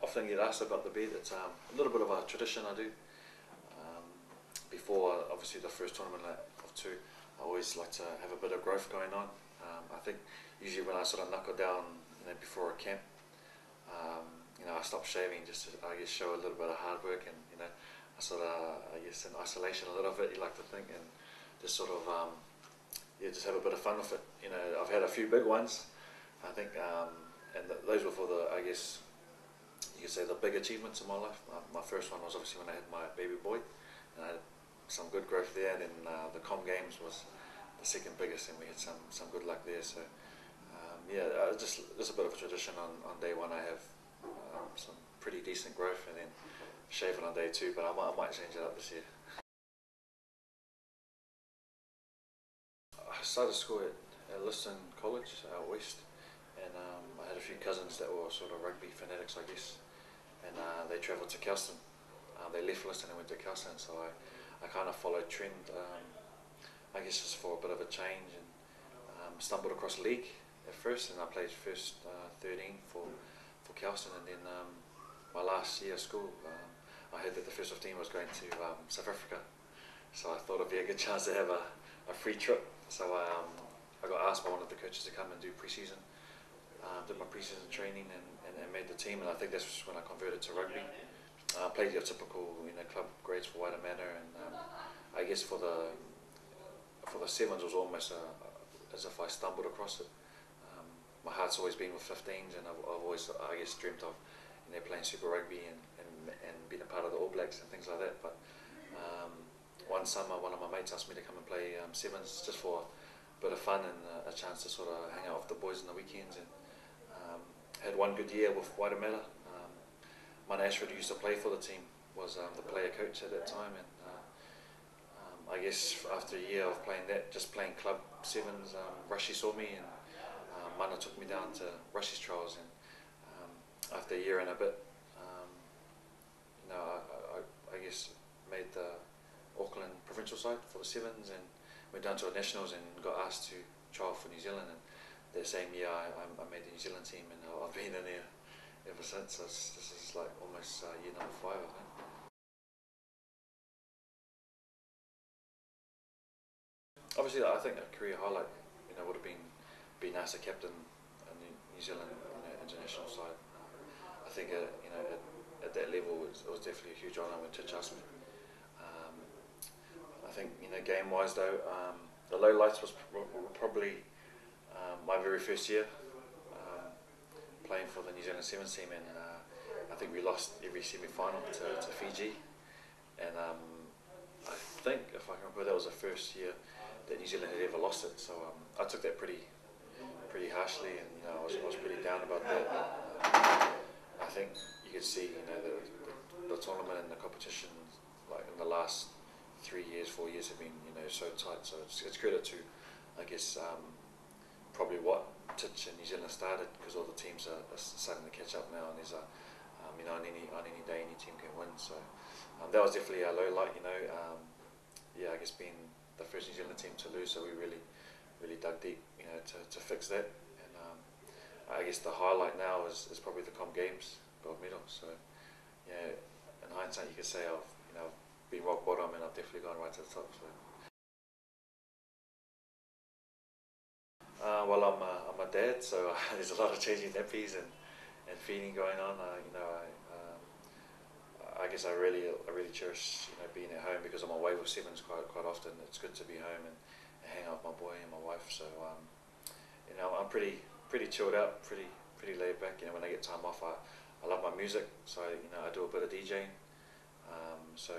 often get asked about the bed. It's a little bit of a tradition I do. Before obviously the first tournament of two, I always like to have a bit of growth going on. I think usually when I sort of knuckle down, before a camp, I stop shaving just to, I guess, show a little bit of hard work, and I sort of, I guess, in isolation a little bit, you like to think, and just sort of just have a bit of fun with it. I've had a few big ones, I think, and those were for the, I guess you could say, the big achievements in my life. My first one was obviously when I had my baby boy, and I had some good growth there. And then the Com Games was the second biggest, and we had some good luck there. So just a bit of a tradition. On day one I have some pretty decent growth, and then shaving on day two, but I might change it up this year. I started school at Liston College out west, and I had a few cousins that were sort of rugby fanatics, I guess, and they travelled to Kelston. They left Liston and went to Kelston, so I kind of followed trend, I guess just for a bit of a change, and stumbled across league at first, and I played first 13 for Kelston, and then my last year of school, I heard that the first 15 was going to South Africa, so I thought it'd be a good chance to have a free trip. So I got asked by one of the coaches to come and do pre-season. Did my pre-season training and made the team, and I think that's when I converted to rugby. I played your typical club grades for White Manor, and I guess for the sevens was almost as if I stumbled across it. My heart's always been with 15s, and I've always, I guess, dreamt of playing Super Rugby and being a part of the All Blacks and things like that. But one summer, one of my mates asked me to come and play sevens just for a bit of fun and a chance to sort of hang out with the boys on the weekends, and had one good year with White Manor. Mana Ashford, who used to play for the team, was the player coach at that time, and I guess after a year of playing that, just playing club sevens, Rushy saw me, and Mana took me down to Rushy's trials, and after a year and a bit, I guess made the Auckland provincial side for the sevens, and went down to the nationals and got asked to trial for New Zealand, and that same year I made the New Zealand team, and I've been in there ever since. So this is like almost year number 5, I think. Obviously, I think a career highlight, would have been asked to captain a New Zealand international side. I think at that level it was definitely a huge honour when Titch asked me. I think game-wise though, the lowlights was probably my very first year playing for the New Zealand Sevens team, and I think we lost every semi-final to Fiji, and I think, if I can remember, that was the first year that New Zealand had ever lost it. So I took that pretty harshly, and I was pretty down about that. I think you could see the tournament and the competition, like in the last 3 years, 4 years, have been so tight. So it's credit to, I guess, probably what Titch and New Zealand started, because all the teams are starting to catch up now, and there's on any day any team can win. So that was definitely a low light. I guess being the first New Zealand team to lose, so we really dug deep, to fix that. And I guess the highlight now is probably the Com Games gold medal. So in hindsight, you could say I've been rock bottom, and I've definitely gone right to the top. So. Well, I'm a dad, so there's a lot of changing nappies and feeding going on. I guess I really cherish being at home, because I'm away with sevens quite often. It's good to be home and hang out with my boy and my wife. So I'm pretty chilled out, pretty laid back. When I get time off, I love my music, so I do a bit of DJing. So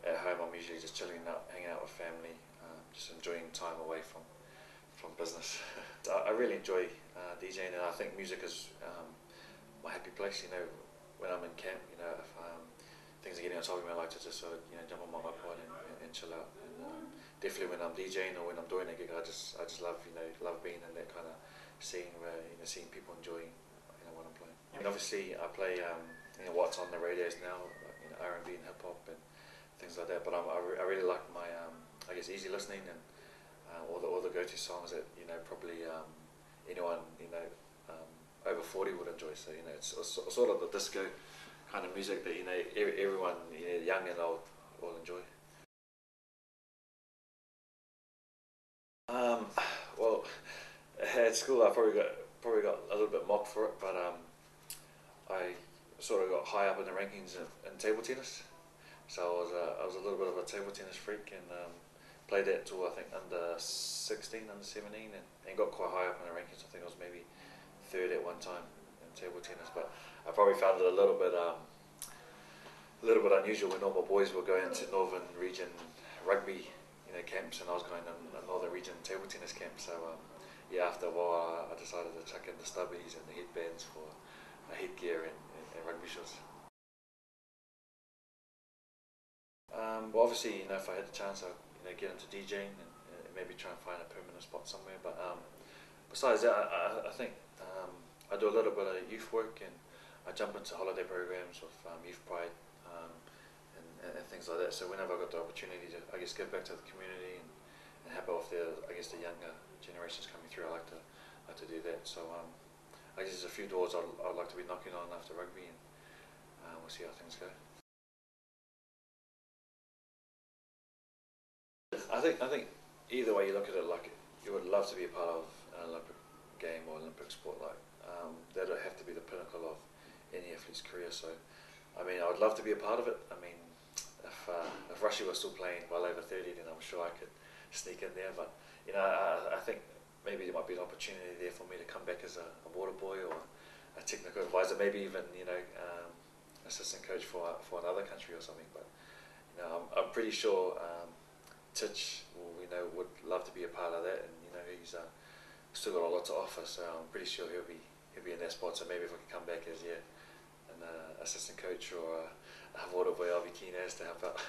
at home I'm usually just chilling out, hanging out with family, just enjoying time away from business. I really enjoy DJing, and I think music is my happy place. When I'm in camp, if things are getting on top of me, I like to just sort of jump on my iPod and chill out. And definitely when I'm DJing or when I'm doing a gig, I just love love being in that kind of scene where seeing people enjoying what I'm playing. And obviously I play what's on the radios now, like, R&B and hip hop and things like that. But I really like my I guess easy listening, and all the go-to songs that probably anyone over 40 would enjoy. So it's sort of the disco kind of music that everyone, young and old, will enjoy. Well, at school I probably got a little bit mocked for it, but I sort of got high up in the rankings in table tennis. So I was a little bit of a table tennis freak, and played that till I think under 16, under 17, and got quite high up in the rankings. I think I was maybe third at one time in table tennis, but I probably found it a little bit unusual when all my boys were going to Northern Region rugby camps, and I was going to a Northern Region table tennis camp. So yeah, after a while I decided to chuck in the stubbies and the headbands for headgear and rugby shorts. Well, obviously, if I had the chance, I'd get into DJing and maybe try and find a permanent spot somewhere. But besides that, I think I do a little bit of youth work, and I jump into holiday programs with Youth Pride and things like that. So whenever I got the opportunity to, I guess, give back to the community and help out with the younger generations coming through, I like to do that. So I guess there's a few doors I'd like to be knocking on after rugby, and we'll see how things go. I think either way you look at it, like you would love to be a part of an Olympic game or Olympic sport. Like that would have to be the pinnacle of any athlete's career. So I mean, I would love to be a part of it. I mean, if Russia was still playing well over 30, then I'm sure I could sneak in there. But I think maybe there might be an opportunity there for me to come back as a water boy or a technical advisor, maybe even assistant coach for another country or something. But I'm pretty sure Titch would love to be a part of that, and he's still got a lot to offer. So I'm pretty sure he'll be in that spot. So maybe if I could come back as an assistant coach or a water boy, I'll be keen as to help out.